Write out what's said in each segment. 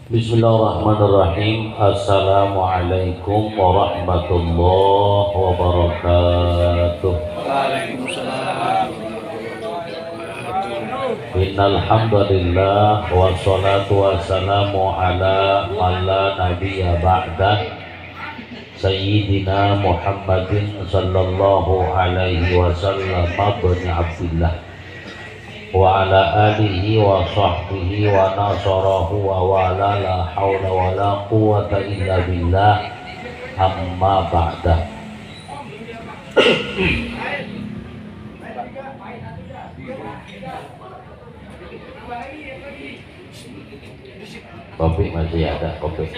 Bismillahirrahmanirrahim. Assalamualaikum warahmatullahi wabarakatuh. Waalaikumsalam. Innal hamdalillah wassalatu wassalamu ala man la nabiyya ba'da sayyidina Muhammadin sallallahu alaihi wasallam ibn Abdillah wa ala alihi wa sahbihi wa nasarahu wa wala la hawla wa la quwwata illa billah amma ba'da. Kopi masih ada kopi.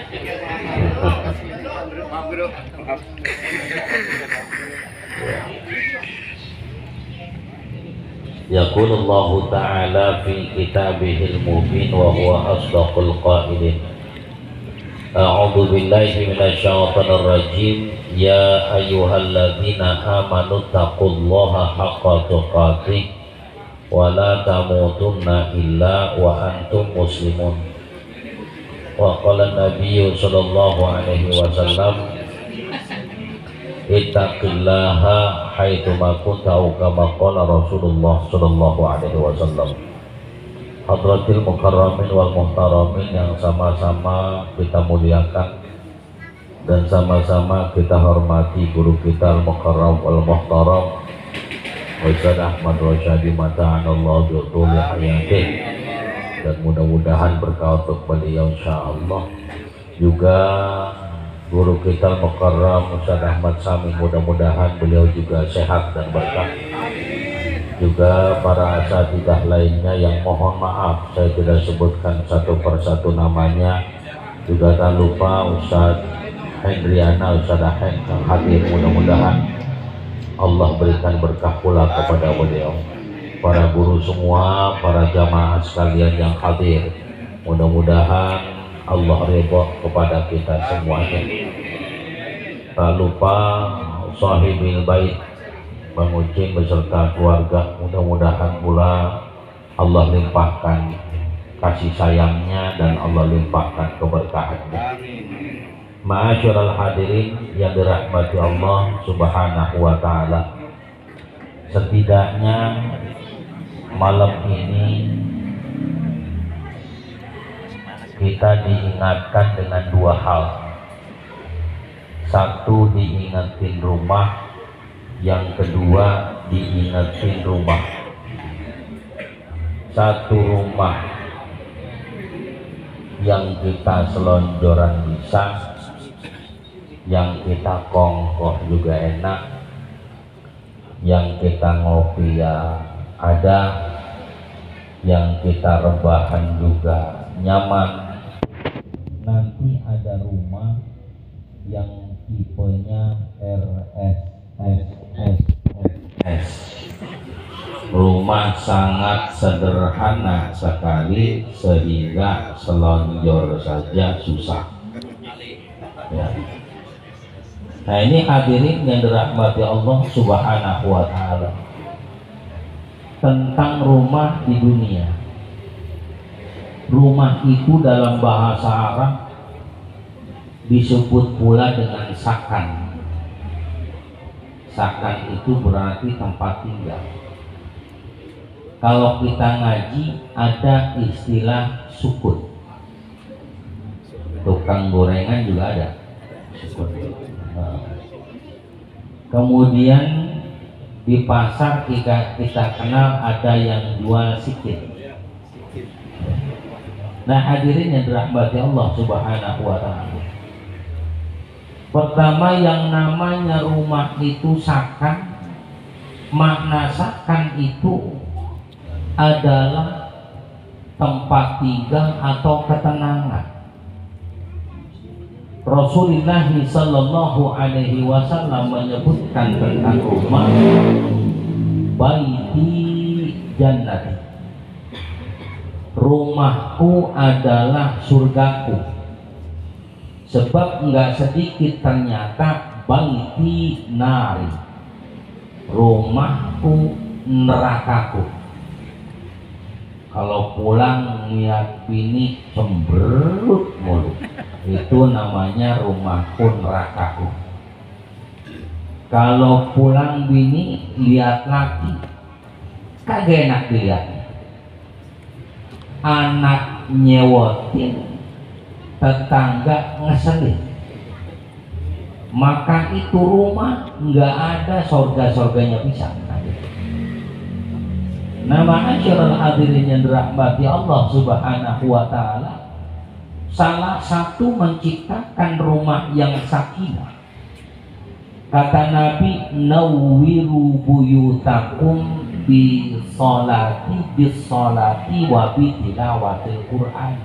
Yaqulullahu ta'ala fi kitabihil mubin wa huwa asdaqul qailin. A'udzu billahi minasyaitonir rajim. Ya ayyuhalladzina amanu taqullaha haqqa tuqatih wa la tamutunna illa wa antum muslimun. Wa qala an-nabiyyu sallallahu alaihi wasallam ittaqillaha haitsu ma kunta kama qala Rasulullah sallallahu alaihi wasallam. Hadratil mukarramin wal muhtaramin yang sama-sama kita muliakan dan sama-sama kita hormati guru kita al-mukarram wal muhtaram Ustaz Ahmad Rosyadi mata'anallahu bi'udhuli hayatih, dan mudah-mudahan berkah untuk beliau insyaallah. Juga guru kita Mukarram Ustaz Ahmad Sami, mudah-mudahan beliau juga sehat dan berkah. Juga para asatidzah lainnya yang mohon maaf saya tidak sebutkan satu persatu namanya. Juga tak lupa Ustaz Hendriana, Ustaz Hen yang hadir, mudah-mudahan Allah berikan berkah pula kepada beliau. Para guru semua, para jamaah sekalian yang hadir, mudah-mudahan Allah ridha kepada kita semuanya. Tak lupa sahibil bait Bang Ucin beserta keluarga, mudah-mudahan pula Allah limpahkan kasih sayangnya dan Allah limpahkan keberkahannya. Ma'asyiral hadirin yang dirahmati Allah subhanahu wa ta'ala, setidaknya malam ini kita diingatkan dengan dua hal. Satu, diingetin rumah, yang kedua diingetin rumah. Satu, rumah yang kita selonjoran bisa, yang kita kongkoh juga enak, yang kita ngopi ya ada, yang kita rebahan juga nyaman. Nanti ada rumah yang tipenya RSSSS, rumah sangat sederhana sekali sehingga selonjor saja susah ya. Nah ini hadirin yang dirahmati Allah subhanahu wa ta'ala, tentang rumah di dunia. Rumah itu dalam bahasa Arab disebut pula dengan sakan. Sakan itu berarti tempat tinggal. Kalau kita ngaji ada istilah sukun. Tukang gorengan juga ada sukun. Kemudian di pasar kita kenal ada yang jual sikit. Nah hadirin yang dirahmati Allah subhanahu wa ta'ala, pertama yang namanya rumah itu sakan. Makna sakan itu adalah tempat tinggal atau ketenangan. Rasulullah sallallahu alaihi wasallam menyebutkan tentang rumah, baiti jannati, rumahku adalah surgaku. Sebab enggak sedikit ternyata baiti nari, rumahku nerakaku. Kalau pulang niat bini cemberut Itu namanya rumah pun rakaku. Kalau pulang bini lihat laki, kagak enak dilihatnya. Anak nyewotin, tetangga ngeselin, maka itu rumah nggak ada sorga-sorganya pisang. Nah, ma'asyiral hadirin yang dirahmati Allah Subhanahu wa taala, salah satu menciptakan rumah yang sakinah. Kata Nabi, nawwiru buyutakum bi sholati wa bi tilawatil Qur'an.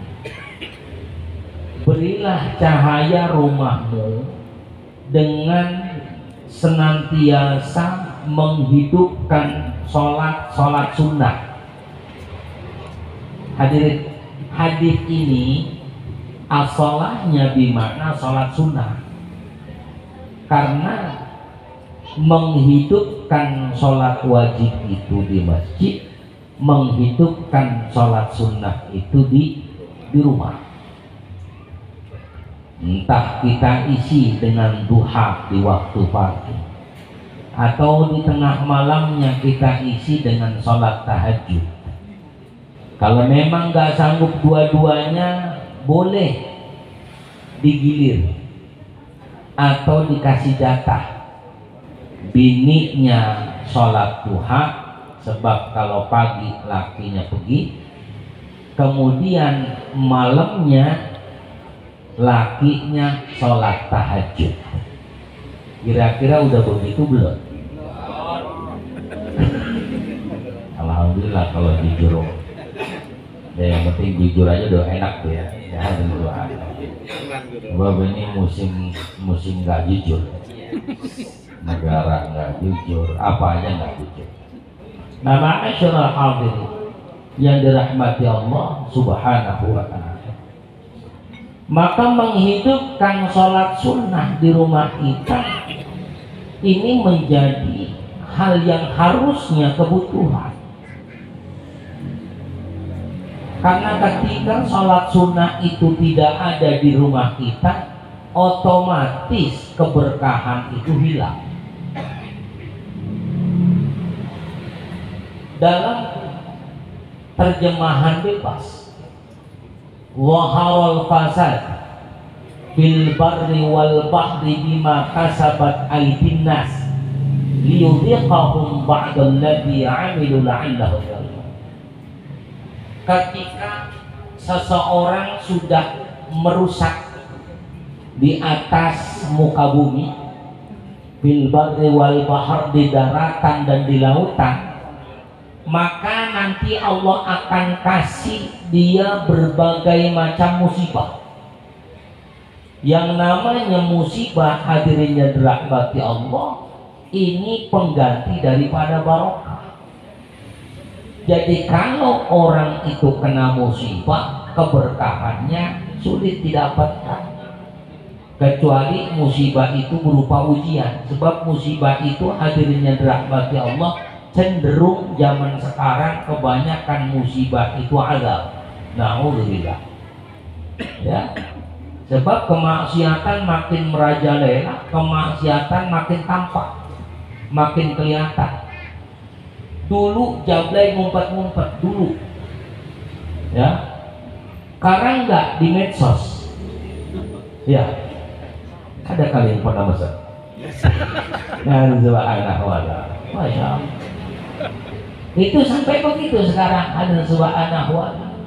Berilah cahaya rumahmu dengan senantiasa menghidupkan sholat sunnah. Hadirin, hadis ini asalnya bimana sholat sunnah, karena menghidupkan sholat wajib itu di masjid, menghidupkan sholat sunnah itu di rumah. Entah kita isi dengan duha di waktu pagi, atau di tengah malamnya kita isi dengan sholat tahajud. Kalau memang gak sanggup dua-duanya, boleh digilir atau dikasih jatah. Bininya sholat duha, sebab kalau pagi lakinya pergi, kemudian malamnya lakinya sholat tahajud. Kira-kira udah begitu belum? Alhamdulillah kalau jujur. Ya, yang penting jujur aja udah enak tuh ya. Jangan berdoa. Sebab ini musim nggak jujur. Negara nggak jujur, apa aja nggak jujur. Nah, ma'asyiral hadirin yang dirahmati Allah Subhanahu wa taala, maka menghidupkan sholat sunnah di rumah kita ini menjadi hal yang harusnya kebutuhan. Karena ketika sholat sunnah itu tidak ada di rumah kita, otomatis keberkahan itu hilang. Dalam terjemahan bebas, waharul fasad fil barri wal bahri bima kasabat aydin nas liyudhiqahum ba'dalladzi 'amilu la'allahum yarji'un. Ketika seseorang sudah merusak di atas muka bumi, fil barri wal bahr, di daratan dan di lautan, maka nanti Allah akan kasih dia berbagai macam musibah. Yang namanya musibah, hadirin yang dirahmati Allah, ini pengganti daripada barokah. Jadi kalau orang itu kena musibah, keberkahannya sulit didapatkan, kecuali musibah itu berupa ujian. Sebab musibah itu, hadirin yang dirahmati Allah, cenderung zaman sekarang kebanyakan musibah itu azab. Na'udzubillah. Ya. Sebab kemaksiatan makin merajalela, kemaksiatan makin tampak, makin kelihatan. Dulu jablay ngumpet-ngumpet dulu, ya. Sekarang enggak di medsos, ya. Ada kali yang pernah masak. Nah, subhanallah, masya Allah. Itu sampai begitu sekarang, ada subhanallah wa ta'ala.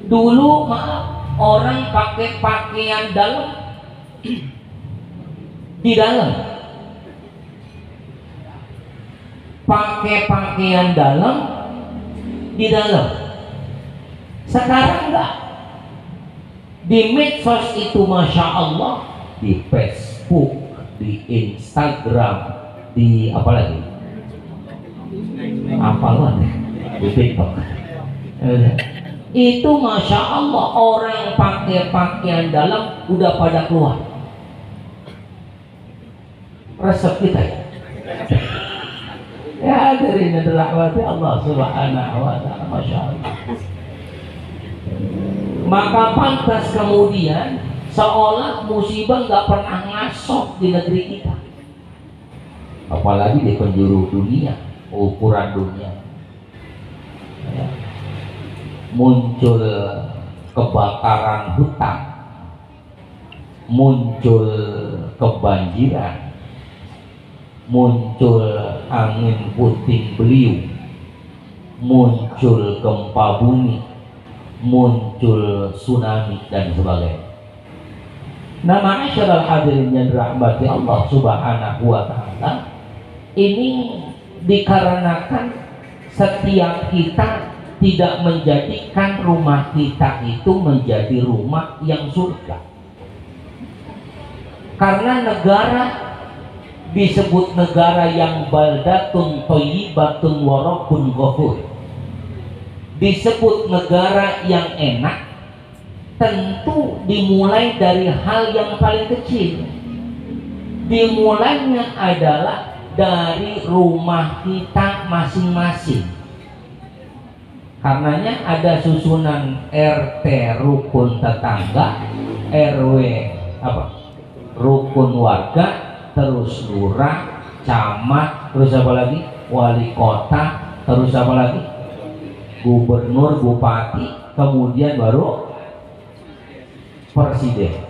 Dulu maaf, orang pakai pakaian dalam di dalam, pakai pakaian dalam di dalam. Sekarang enggak. Di medsos itu masya Allah, di Facebook, di Instagram, di apa lagi? Apalan di TikTok. Itu masya Allah, orang pakai pakaian dalam udah pada keluar. Resep kita ya. Ya, dari rahmati Allah Subhanahu wa ta'ala, masya Allah. Maka pantas kemudian seolah musibah nggak pernah ngasok di negeri kita, apalagi di penjuru dunia, ukuran dunia. Ya. Muncul kebakaran hutan, muncul kebanjiran, muncul angin puting beliung, muncul gempa bumi, muncul tsunami dan sebagainya. Nah, ma'asyiral hadirin yang dirahmati Allah Subhanahu wa taala, ini dikarenakan setiap kita tidak menjadikan rumah kita itu menjadi rumah yang surga. Karena negara disebut negara yang baldatun thayyibatun wa rabbun ghafur, disebut negara yang enak, tentu dimulai dari hal yang paling kecil. Dimulainya adalah dari rumah kita masing-masing. Karenanya ada susunan RT rukun tetangga, RW rukun warga, terus lurah, camat, terus apa lagi? Wali kota, terus apa lagi? Gubernur, bupati, kemudian baru presiden.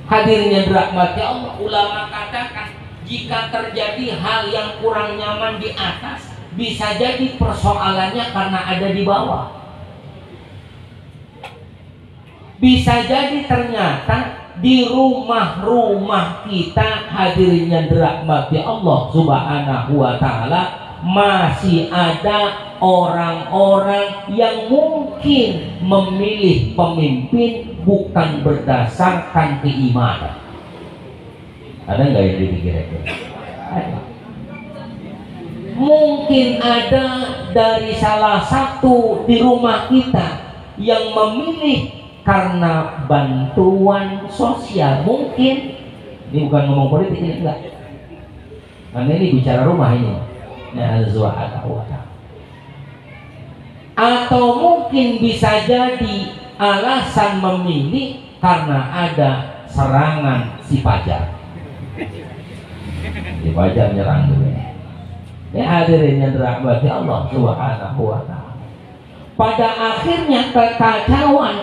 Hadirin yang dirahmati Allah, ulama katakan jika terjadi hal yang kurang nyaman di atas, bisa jadi persoalannya karena ada di bawah. Bisa jadi ternyata di rumah-rumah kita, hadirin yang dirahmati Allah Subhanahu wa taala, masih ada orang-orang yang mungkin memilih pemimpin bukan berdasarkan keimanan. Ada nggak yang dipikirkan? Ada. Mungkin ada dari salah satu di rumah kita yang memilih karena bantuan sosial. Mungkin ini bukan ngomong politik, ini enggak, karena ini bicara rumah ini. Atau mungkin bisa jadi alasan memilih karena ada serangan si Fajar. Si Fajar nyerang dulu. Ya hadirin yang dirahmati Allah Subhanahu wa taala. Pada akhirnya kekacauan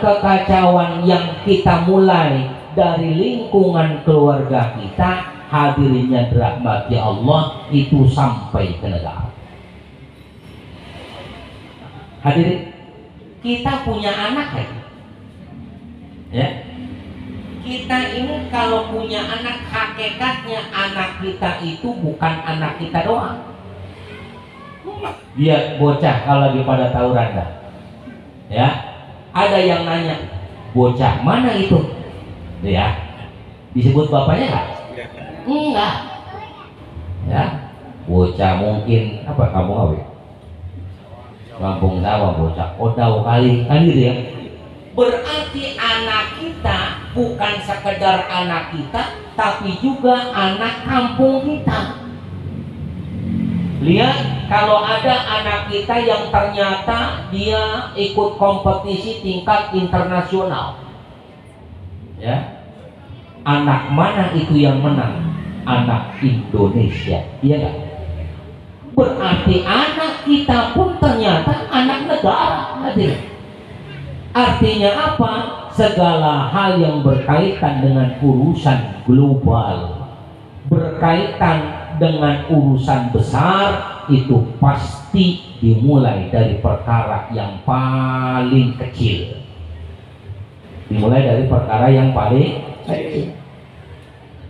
yang kita mulai dari lingkungan keluarga kita, hadirin yang dirahmati Allah, itu sampai ke negara. Hadirin, kita punya anak ya. Kita ini kalau punya anak, hakikatnya anak kita itu bukan anak kita doang. Dia bocah kalau lagi pada tawuran dah, ya, ada yang nanya, bocah mana itu, ya, disebut bapaknya nggak? Enggak, ya, bocah mungkin apa kamu awet, kampung sawah bocah, odau kali kan gitu ya. Berarti anak kita bukan sekedar anak kita, tapi juga anak kampung kita. Lihat, kalau ada anak kita yang ternyata dia ikut kompetisi tingkat internasional, ya, anak mana itu yang menang? Anak Indonesia, iya nggak? Berarti anak kita pun ternyata anak negara. Artinya apa? Segala hal yang berkaitan dengan urusan global, berkaitan dengan urusan besar, itu pasti dimulai dari perkara yang paling kecil. Dimulai dari perkara yang paling kecil.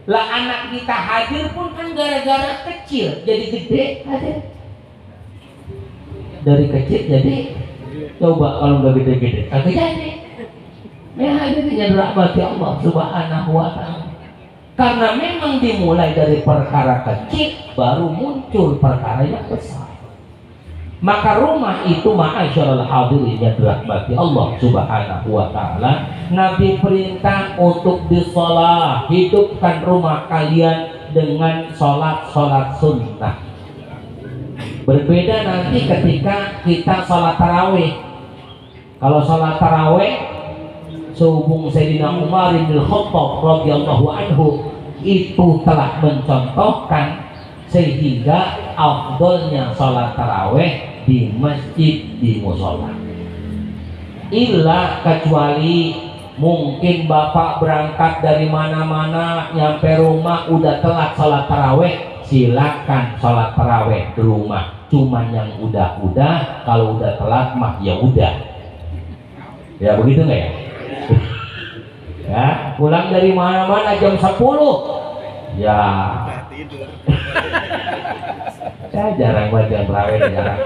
Lah anak kita hadir pun kan gara-gara kecil jadi gede, hadir. Dari kecil jadi, coba kalau nggak gede-gede, kagak jadi. Ya hadirnya dirahmati Allah Subhanahu wa taala. Karena memang dimulai dari perkara kecil, baru muncul perkara yang besar. Maka rumah itu, ma'asyiral hadirin yang dirahmati Allah Subhanahu wa taala, Nabi perintah untuk disolah, hidupkan rumah kalian dengan sholat sunnah. Berbeda nanti ketika kita sholat tarawih. Kalau sholat tarawih sehubung Sayyidina Umar bin Khattab radhiyallahu anhu itu telah mencontohkan sehingga afdolnya sholat taraweh di masjid, di musola. Illa kecuali mungkin bapak berangkat dari mana-mana nyampe rumah udah telat sholat taraweh, silakan sholat taraweh di rumah. Cuman yang udah kalau udah telat mah ya udah. Ya begitu nggak ya? Ya pulang dari mana-mana jam 10 ya. Ya jarang banget yang taraweh, jarang.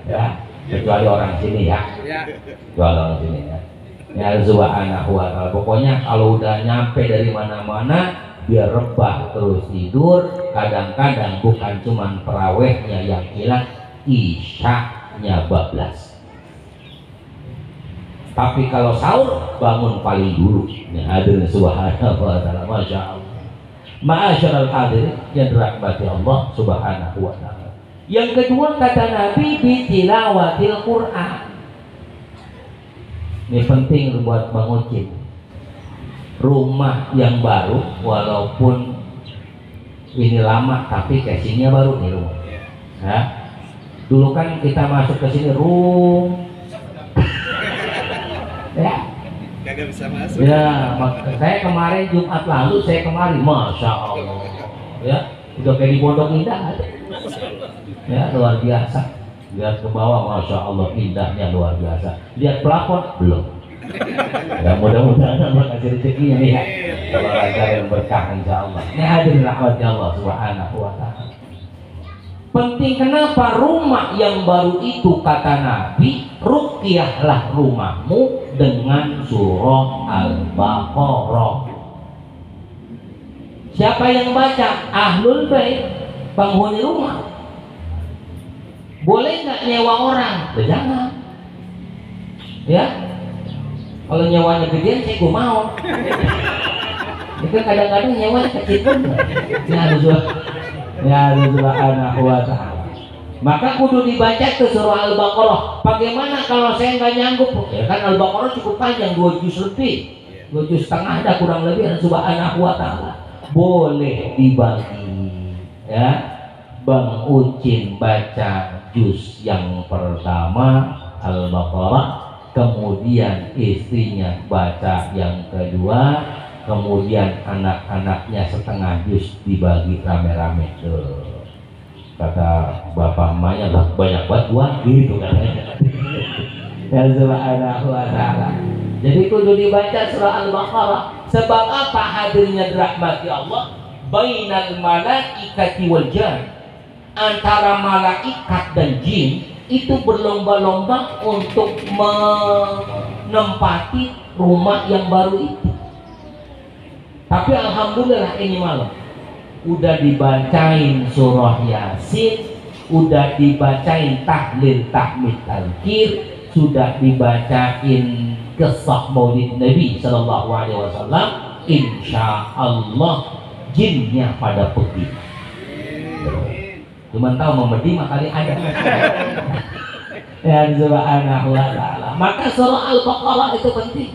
Ya kecuali orang sini ya. Kecuali orang sini ya. Ya subhanahu wa ta'ala. Pokoknya kalau udah nyampe dari mana-mana biar rebah terus tidur. Kadang-kadang bukan cuman tarawehnya yang hilang, isyaknya bablas. Tapi kalau sahur bangun paling dulu. Ya hadirin subhanahu wa ta'ala. Masya Allah. Ma'asyiral hadirin yang dirahmati Allah subhanahu wa ta'ala. Yang kedua kata Nabi bitilawatil Quran. Ini penting buat Bang Ucin. Rumah yang baru walaupun ini lama tapi casingnya baru nih rumah. Ya. Dulu kan kita masuk ke sini ya. Kagak bisa masuk. Ya, saya kemarin Jumat lalu Masya Allah. Ya, udah kayak di Pondok Indah. Ya, luar biasa. Lihat ke bawah, Masya Allah, indahnya luar biasa. Lihat pelafon, belum. Ya mudah-mudahan Allah kasih rezekinya nih ya. Kalau lancar yang berkah insya Allah. Ini hadirin rahmati Allah subhanahu wa ta'ala. Penting kenapa rumah yang baru itu kata Nabi, ruqyahlah rumahmu dengan surah Al-Baqarah. Siapa yang baca? Ahlul bait, penghuni rumah. Boleh nggak nyewa orang? Jangan. Ya. Kalau nyewanya gedean saya gue mau. Itu kadang-kadang nyewanya kecil pun. Ya subhanahu wa ta'ala. Maka kudu dibaca ke surah Al-Baqarah. Bagaimana kalau saya nggak nyanggup? Ya kan Al-Baqarah cukup panjang, 2 juz lebih, 2 juz setengah ada kurang lebih. Subhanahu wa ta'ala. Boleh dibagi. Ya, Bang Ucin baca juz yang pertama Al-Baqarah, kemudian istrinya baca yang kedua, kemudian anak-anaknya setengah juz dibagi rame-rame. Tuh. Kata bapak emaknya lah banyak banget uang gitu katanya. Ya subhanahu wa ta'ala. Jadi kudu dibaca surah Al-Baqarah. Sebab apa hadirnya dirahmati Allah? Bainal malaikati wal jan. Antara malaikat dan jin itu berlomba-lomba untuk menempati rumah yang baru itu. Tapi alhamdulillah ini malam udah dibacain surah Yasin, udah dibacain tahlil tahmid talqir, sudah dibacain kisah Maulid Nabi sallallahu alaihi wasallam. Insya Allah jinnya pada pergi. Cuman tahu memedi kali ada. Ya subhanahu wa ta'ala. Maka surah Al-Baqarah itu penting.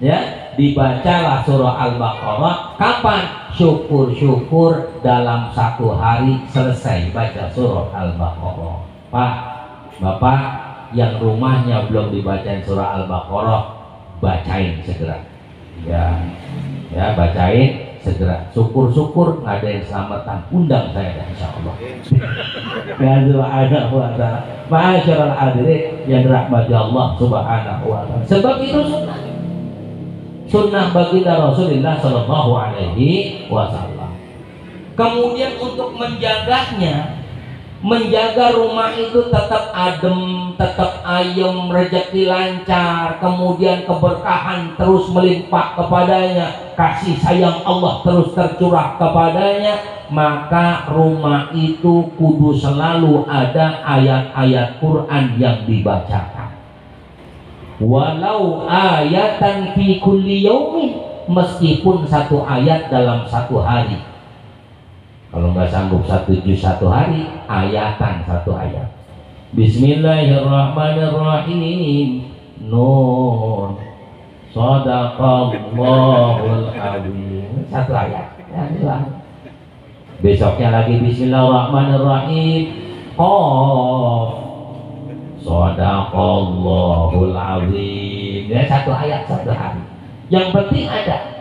Ya, dibacalah surah Al-Baqarah. Kapan? Syukur-syukur dalam 1 hari selesai baca surah Al-Baqarah. Pak, Bapak yang rumahnya belum dibacain surah Al-Baqarah, bacain segera. Ya, bacain segera. Syukur-syukur nggak ada yang selamatan, undang saya insya Allah. Ya subhanahu wa ta'ala. Ma'asyiral hadirin yang dirahmati Allah subhanahu wa ta'ala. Sebab itu sunnah baginda Rasulullah sallallahu alaihi wasallam. Kemudian untuk menjaganya, menjaga rumah itu tetap adem, tetap ayem, rezeki lancar, kemudian keberkahan terus melimpah kepadanya, kasih sayang Allah terus tercurah kepadanya, maka rumah itu kudu selalu ada ayat-ayat Quran yang dibacakan. Walau ayatan fi kulli yaumin, meskipun 1 ayat dalam 1 hari. Kalau nggak sanggup 1 juz 1 hari, ayatan 1 ayat. Bismillahirrahmanirrahim. Nun. Shadaqallahul azim. Satu ayat. Ya, besoknya lagi bismillahirrahmanirrahim. Qaf. Shadaqallahul azim. Ya, satu ayat satu hari. Yang penting ada.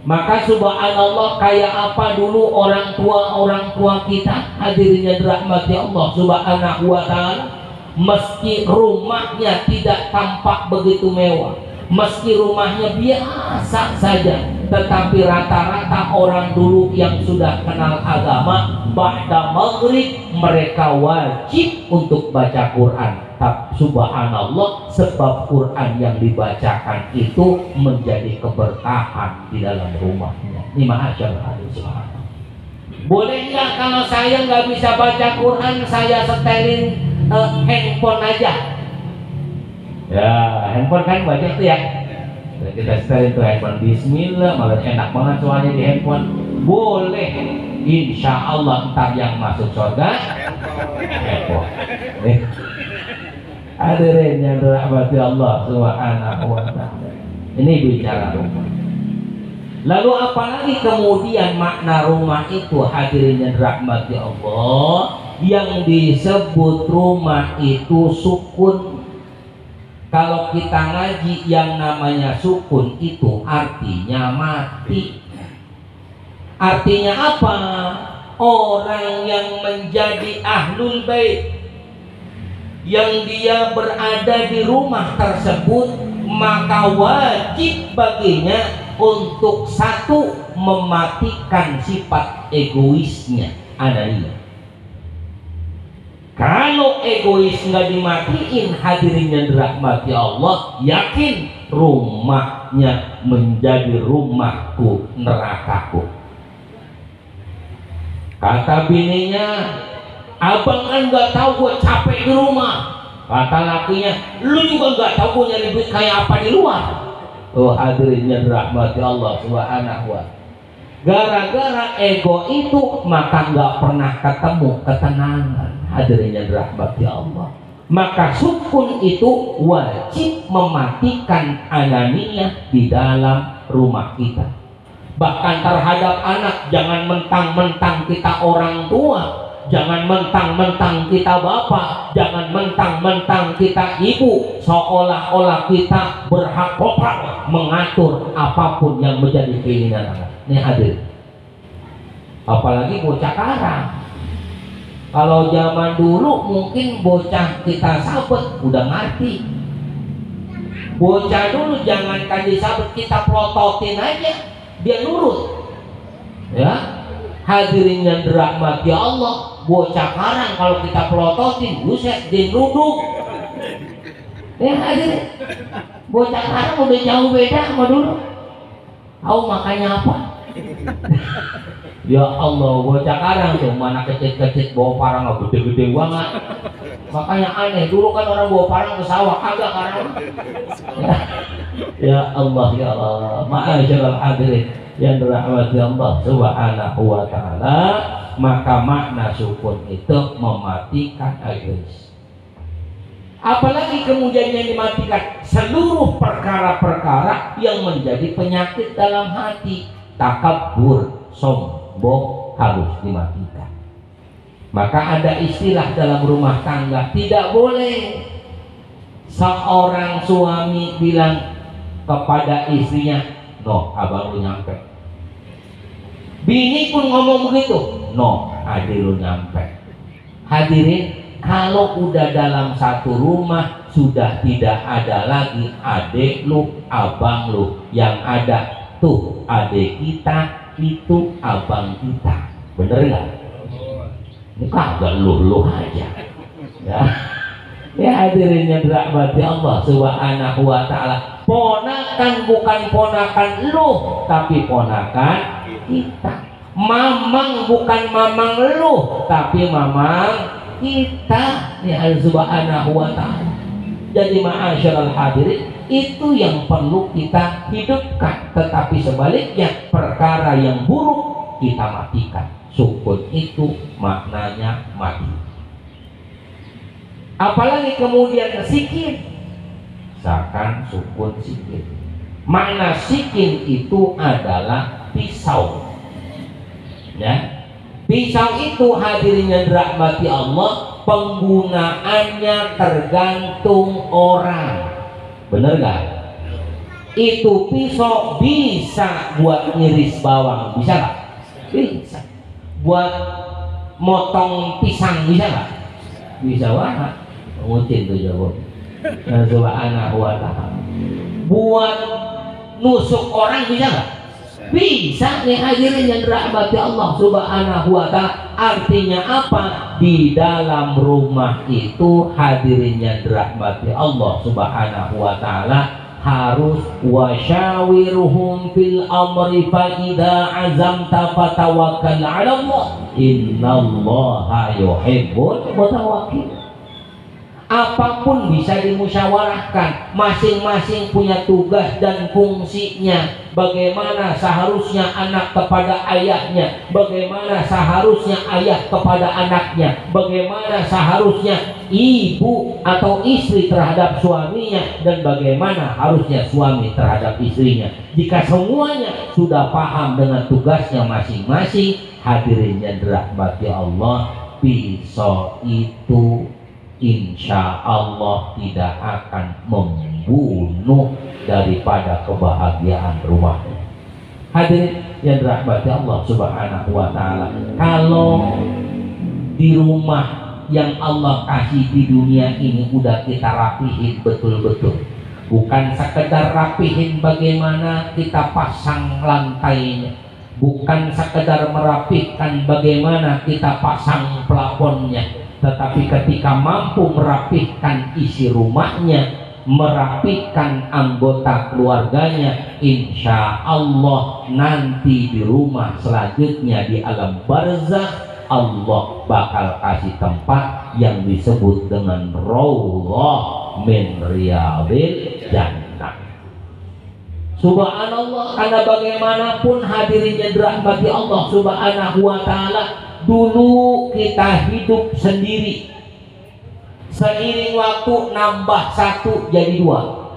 Maka subhanallah, kayak apa dulu orang tua kita, hadirin yang dirahmati Allah subhanahu wa ta'ala, meski rumahnya tidak tampak begitu mewah, meski rumahnya biasa saja, tetapi rata-rata orang dulu yang sudah kenal agama, ba'da maghrib mereka wajib untuk baca Quran. Tapi subhanallah, sebab Quran yang dibacakan itu menjadi keberkahan di dalam rumahnya. Ini ma'asyarul subhanallah. Boleh nggak kalau saya nggak bisa baca Quran, saya setelin handphone aja? Ya, handphone kan baca tuh ya. Kita setelin tuh handphone, bismillah, malah enak banget soalnya di handphone. Boleh, insya Allah ntar yang masuk surga handphone. Hadirin yang dirahmati Allah subhanahu wa ta'ala. Ini bicara rumah. Lalu apalagi kemudian makna rumah itu, hadirin yang dirahmati Allah, yang disebut rumah itu sukun. Kalau kita ngaji yang namanya sukun itu artinya mati. Artinya apa? Orang yang menjadi ahlul bait, yang dia berada di rumah tersebut, maka wajib baginya untuk satu, mematikan sifat egoisnya, anania. Kalau egois nggak dimatiin, hadirin yang dirahmati Allah, yakin rumahnya menjadi rumahku, nerakaku. Kata bininya, abang kan nggak tahu gue capek di rumah. Kata lakinya, lu juga nggak tahu gue nyari duit kayak apa di luar. Oh, hadirin yang dirahmati Allah subhanahu wa ta'ala. Gara-gara ego itu maka nggak pernah ketemu ketenangan, hadirin yang dirahmati Allah. Maka sukun itu wajib mematikan ananiyah di dalam rumah kita. Bahkan terhadap anak, jangan mentang-mentang kita orang tua, jangan mentang-mentang kita bapak, jangan mentang-mentang kita ibu, seolah-olah kita berhak total mengatur apapun yang menjadi keinginan anak. Ini hadir. Apalagi bocah karang. Kalau zaman dulu mungkin bocah kita sabet udah ngerti. Bocah dulu jangankan disabet, kita pelototin aja, dia nurut. Ya, hadirin yang dirahmati Allah, bocah karang kalau kita pelototin, buset, dia nunduk. Ya hadirin, bocah karang udah jauh beda sama dulu. Tahu makanya apa? Ya Allah, bocah karang tuh mana kecil-kecil bawa parang gede-gede banget. Makanya aneh, dulu kan orang bawa parang ke sawah, agak karang. Ya Allah, ya Allah, ma'asyiral hadirin yang dirahmati Allah subhanahu wa ta'ala. Maka makna sukun itu mematikan egois. Apalagi kemudian yang dimatikan seluruh perkara-perkara yang menjadi penyakit dalam hati. Takabur, sombong harus dimatikan. Maka ada istilah dalam rumah tangga, tidak boleh seorang suami bilang kepada istrinya, no, abang lu nyampe. Bini pun ngomong begitu, no, adik lu nyampe. Hadirin, kalau udah dalam satu rumah sudah tidak ada lagi adik lu, abang lu. Yang ada tuh adik kita, itu abang kita. Bener nggak? Ini kagak lu aja. Ya. Ya hadirin yang dirahmati Allah subhanahu wa ta'ala. Ponakan bukan ponakan lu, tapi ponakan kita. Mamang bukan mamang lu, tapi mamang kita. Ya subhanahu wa ta'ala. Jadi ma'asyiral hadirin, itu yang perlu kita hidupkan. Tetapi sebaliknya, perkara yang buruk kita matikan. Sukun itu maknanya mati. Apalagi kemudian sikir, misalkan sukun sikir. Makna sikin itu adalah pisau. Ya. Pisau itu hadirin yang dirahmati Allah, penggunaannya tergantung orang. Bener gak? Itu pisau bisa buat ngiris bawang, bisa gak? Bisa. Buat motong pisang, bisa gak? Bisa banget. Ngutin tuh jawab. Subhanahu wa ta'ala. Buat nusuk orang bisa gak? Bisa nih hadirin yang dirahmati Allah Subhanahu wa ta'ala. Artinya apa? Di dalam rumah itu hadirin yang dirahmati Allah Subhanahu wa ta'ala harus wasyawiruhum fil amri fa idza azamta fatawakkal 'ala Allah innallaha yuhibbul mutawakkil. Apapun bisa dimusyawarahkan, masing-masing punya tugas dan fungsinya. Bagaimana seharusnya anak kepada ayahnya, bagaimana seharusnya ayah kepada anaknya, bagaimana seharusnya ibu atau istri terhadap suaminya, dan bagaimana harusnya suami terhadap istrinya. Jika semuanya sudah paham dengan tugasnya masing-masing, hadirin yang dirahmati Allah, pisau itu insya Allah tidak akan membunuh daripada kebahagiaan rumahnya. Hadirin yang dirahmati Allah Subhanahu wa ta'ala, kalau di rumah yang Allah kasih di dunia ini udah kita rapihin betul-betul, bukan sekedar rapihin bagaimana kita pasang lantainya, bukan sekedar merapikan bagaimana kita pasang plafonnya, tetapi ketika mampu merapihkan isi rumahnya, merapikan anggota keluarganya, insya Allah nanti di rumah selanjutnya di alam barzakh Allah bakal kasih tempat yang disebut dengan Raudhah min Riyadil Jannah. Subhanallah, karena bagaimanapun hadirin yang dirahmati Allah Subhanahu wa ta'ala, dulu kita hidup sendiri, seiring waktu nambah satu jadi dua,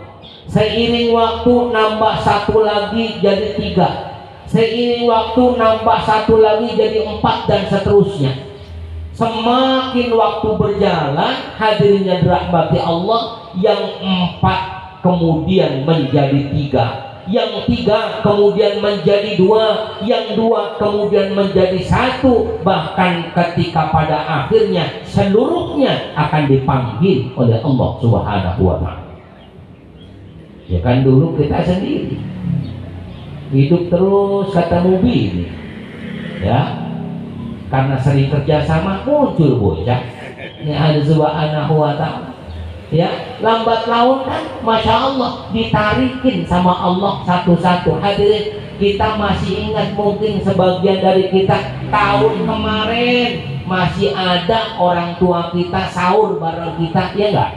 seiring waktu nambah satu lagi jadi tiga, seiring waktu nambah satu lagi jadi empat, dan seterusnya. Semakin waktu berjalan, hadirin yang dirahmati Allah, yang empat kemudian menjadi tiga, yang tiga kemudian menjadi dua, yang dua kemudian menjadi satu, bahkan ketika pada akhirnya seluruhnya akan dipanggil oleh Allah Subhanahu wa ta'ala. Ya kan, dulu kita sendiri hidup terus ketemu bini, ya, karena sering kerjasama muncul bocah. Ini ada Subhanahu wa ta'ala. Ya, lambat laun kan Masya Allah ditarikin sama Allah satu-satu. Hadirin, kita masih ingat mungkin sebagian dari kita tahun kemarin masih ada orang tua kita sahur bareng kita, ya enggak?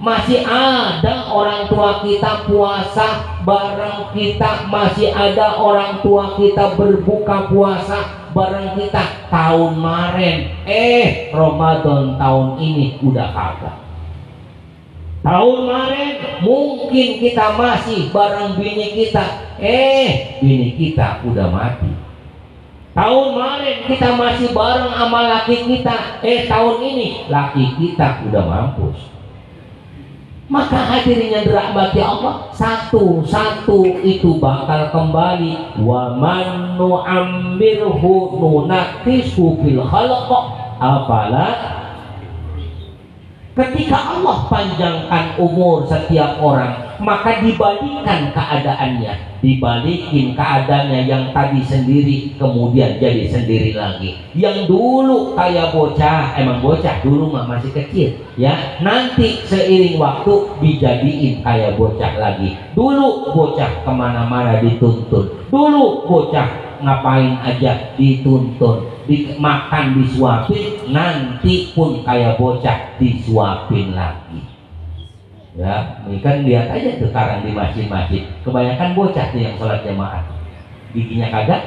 Masih ada orang tua kita puasa bareng kita, masih ada orang tua kita berbuka puasa bareng kita tahun kemarin. Ramadan tahun ini udah kagak. Tahun kemarin mungkin kita masih bareng bini kita, bini kita udah mati. Tahun kemarin kita masih bareng sama laki kita, tahun ini laki kita udah mampus. Maka hadirin yang dirahmati Allah, satu-satu itu bakal kembali. Wa man nu'ammirhu nunakishu fil khalq afala. Ketika Allah panjangkan umur setiap orang, maka dibalikan keadaannya, dibalikin keadaannya yang tadi sendiri kemudian jadi sendiri lagi. Yang dulu kayak bocah, emang bocah dulu mah masih kecil, ya, nanti seiring waktu dijadiin kayak bocah lagi. Dulu bocah kemana-mana dituntun, dulu bocah ngapain aja dituntun, makan disuapin, nanti pun kayak bocah disuapin lagi. Ya, ini kan lihat aja tuh sekarang di masjid-masjid, kebanyakan bocah tuh yang sholat jamaah, giginya kagak.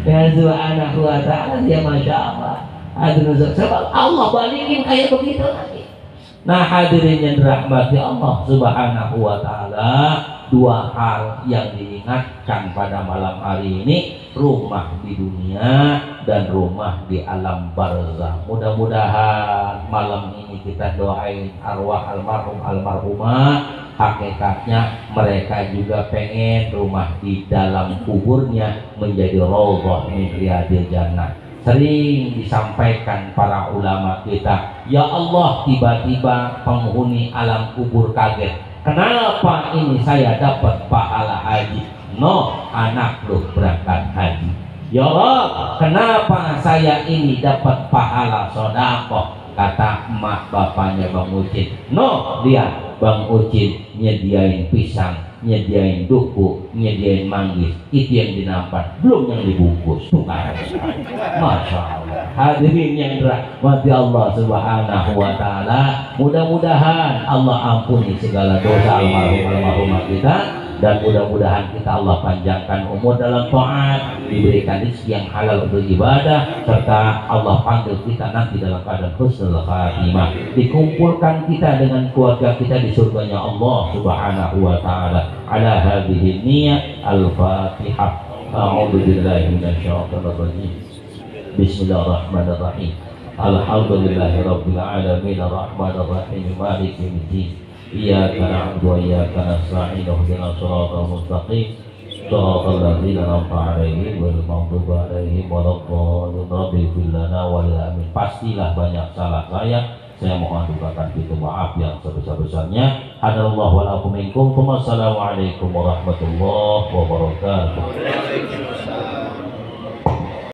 Ya Subhanahu wa ta'ala, ya Masya Allah. Aduh, sebab Allah balikin kayak begitu lagi. Nah hadirin yang dirahmati Allah Subhanahu wa taala, dua hal yang diingatkan pada malam hari ini, rumah di dunia dan rumah di alam barzah. Mudah-mudahan malam ini kita doain arwah almarhum almarhumah, hakikatnya mereka juga pengen rumah di dalam kuburnya menjadi raudhah min riyadil jannah. Sering disampaikan para ulama kita, ya Allah, tiba-tiba penghuni alam kubur kaget, kenapa ini saya dapat pahala haji? No, anak lu berangkat haji. Ya Allah, kenapa saya ini dapat pahala sedekah? Kata emak bapaknya Bang Ucin. No, lihat Bang Ucin nyediain pisang, nyediain duku, nyediain manggis, itu yang dinampak, belum yang dibungkus. Tukar. Masya Allah. Hadirin yang dirahmati Allah Subhanahu wa taala, mudah-mudahan Allah ampuni segala dosa almarhumah kita, dan mudah-mudahan kita Allah panjangkan umur dalam taat, diberikan rezeki yang halal untuk ibadah, serta Allah panggil kita nanti dalam keadaan husnul khatimah, dikumpulkan kita dengan keluarga kita di surganya Allah Subhanahu wa taala. Ala hadhihi niyyah al-Fatihah. A'udzu billahi minasyaitonir rajim. Bismillahirrahmanirrahim. Alhamdulillahirabbil alamin arrahmanir rahim maliki yaumiddin. Iyyaka na'budu wa iyyaka nasta'in ihdinas siratal mustaqim siratal ladzina an'amta 'alaihim ghairil maghdubi 'alaihim waladdallin. Rabbi ighfir lana wa li amin. Pastilah banyak salah saya mohon dukakan pintu maaf yang sebesar-besarnya. Hadanallahu wa lakum minkum. Wassalamualaikum warahmatullahi wabarakatuh.